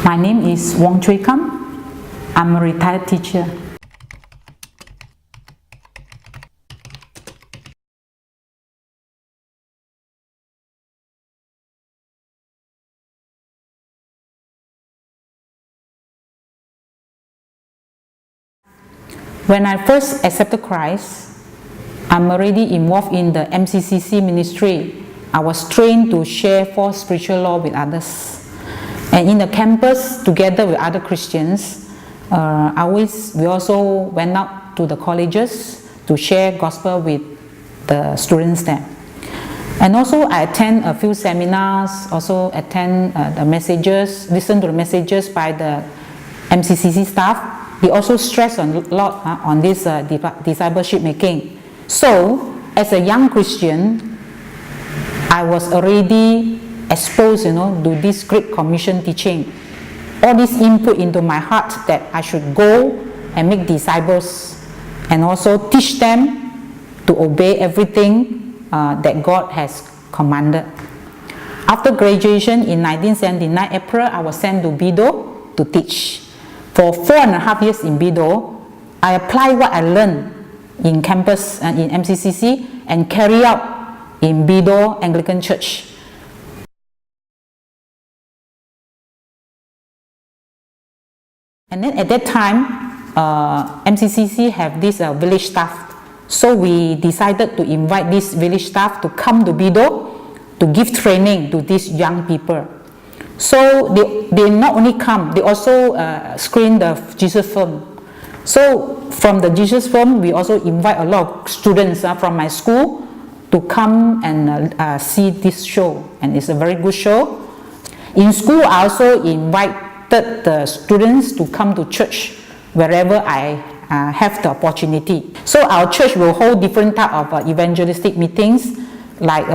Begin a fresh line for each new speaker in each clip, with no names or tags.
My name is Wong Chui Kam. I'm a retired teacher. When I first accepted Christ, I'm already involved in the MCCC ministry. I was trained to share for spiritual law with others. And in the campus, together with other Christians, we also went out to the colleges to share gospel with the students there. And also I attend a few seminars, also attend the messages, listen to the messages by the MCCC staff. They also stress a lot on this discipleship making. So, as a young Christian, I was already exposed, to this Great Commission teaching. All this input into my heart that I should go and make disciples and also teach them to obey everything that God has commanded. After graduation in 1979 April, I was sent to Bido to teach. For 4.5 years in Bido, I applied what I learned in campus and in MCCC and carry out in Bido Anglican Church. And then at that time, MCCC have this village staff. So we decided to invite this village staff to come to Bido to give training to these young people. So they not only come, they also screen the Jesus film. So from the Jesus film, we also invite a lot of students from my school to come and see this show. And it's a very good show. In school, I also invite the students to come to church wherever I have the opportunity. So our church will hold different type of evangelistic meetings, like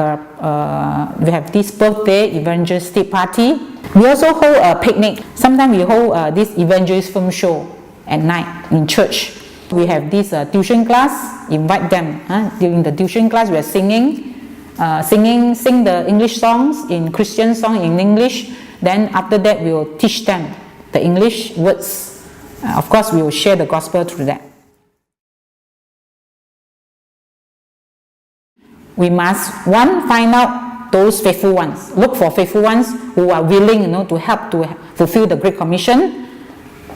we have this birthday evangelistic party. We also hold a picnic. Sometimes we hold this evangelist film show at night in church. We have this tuition class, invite them. During the tuition class we are sing the English songs, in Christian song in English. Then after that we will teach them the English words. Of course we will share the gospel through that. We must, find out those faithful ones. Look for faithful ones who are willing to help to fulfill the Great Commission.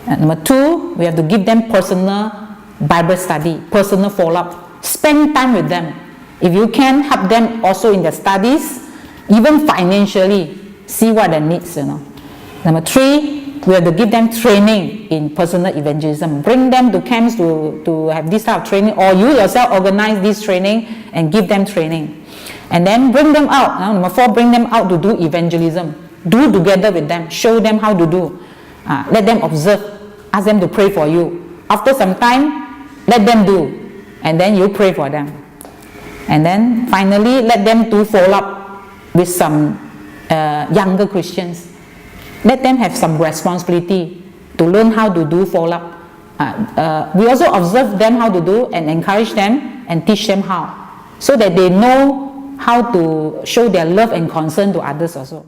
And number 2, we have to give them personal Bible study, personal follow-up. Spend time with them. If you can, help them also in their studies, even financially. See what their needs, Number 3, we have to give them training in personal evangelism. Bring them to camps to have this type of training, or you yourself organize this training and give them training. And then bring them out. Number 4, bring them out to do evangelism. Do together with them. Show them how to do. Let them observe. Ask them to pray for you. After some time, let them do. And then you pray for them. And then finally, let them do follow-up with some younger Christians. Let them have some responsibility to learn how to do follow-up. We also observe them how to do and encourage them and teach them how, so that they know how to show their love and concern to others also.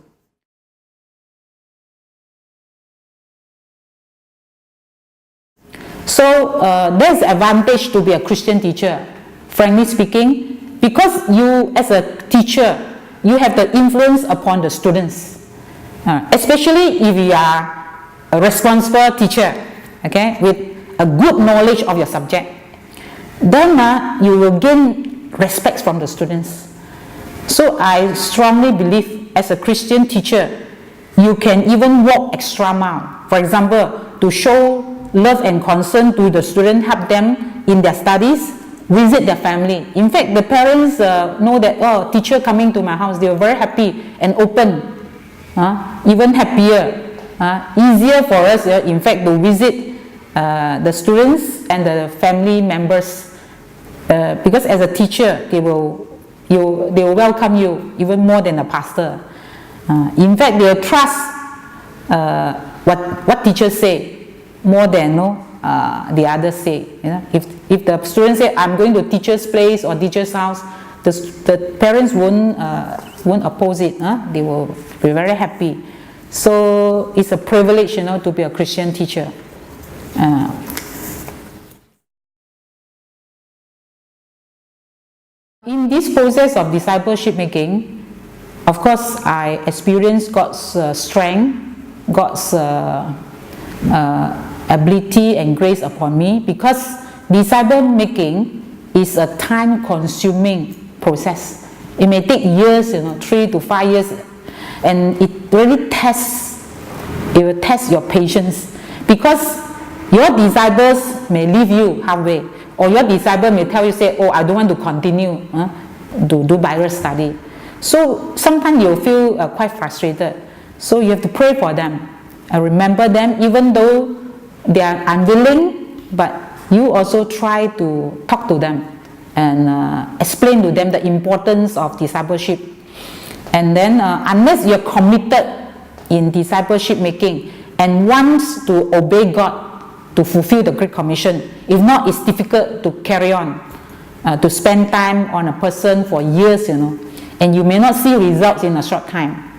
So there's an advantage to be a Christian teacher, frankly speaking, because you as a teacher, you have the influence upon the students, especially if you are a responsible teacher, okay, with a good knowledge of your subject. Then you will gain respect from the students. So I strongly believe as a Christian teacher, you can even walk extra mile. For example, to show love and concern to the student, help them in their studies, visit their family. In fact, the parents know that, teacher coming to my house, they are very happy and open, even happier, easier for us, in fact, to visit the students and the family members, because as a teacher, they will welcome you even more than a pastor. In fact, they will trust what teachers say more than the others say. If the student say, I'm going to teacher's place or teacher's house, the parents won't oppose it. They will be very happy So it's a privilege, you know, to be a Christian teacher. In this process of discipleship making, of course, I experienced God's strength, God's ability and grace upon me, because disciple making is a time-consuming process. It may take years, you know, 3 to 5 years, and it really it will test your patience, because your disciples may leave you halfway, or your disciple may tell you, say, oh, I don't want to continue to do Bible study. So sometimes you'll feel quite frustrated. So you have to pray for them. Remember them, even though they are unwilling, but you also try to talk to them and explain to them the importance of discipleship. And then unless you're committed in discipleship making and wants to obey God to fulfill the Great Commission, if not, it's difficult to carry on, to spend time on a person for years, you know, and you may not see results in a short time.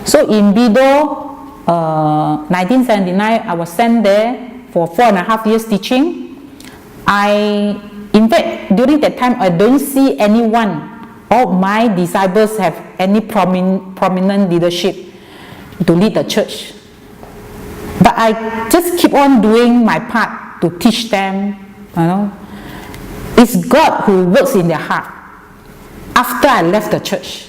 So in Bido, 1979, I was sent there for 4.5 years teaching. In fact, during that time, I don't see anyone of my disciples have any prominent leadership to lead the church. But I just keep on doing my part to teach them, you know. It's God who works in their heart. After I left the church,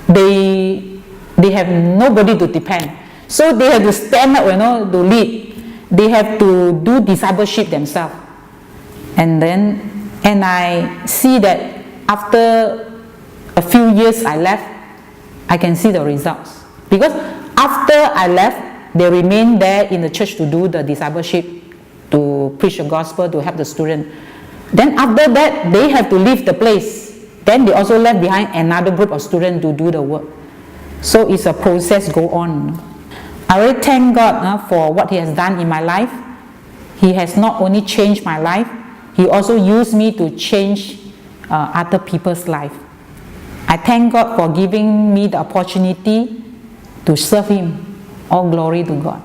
they have nobody to depend. So they have to stand up, you know, to lead. They have to do discipleship themselves. And I see that after a few years I left, I can see the results. Because after I left, they remained there in the church to do the discipleship, to preach the gospel, to help the student. Then after that, they have to leave the place. Then they also left behind another group of students to do the work. So it's a process go on. I really thank God for what He has done in my life. He has not only changed my life, He also used me to change other people's life. I thank God for giving me the opportunity to serve Him. All glory to God.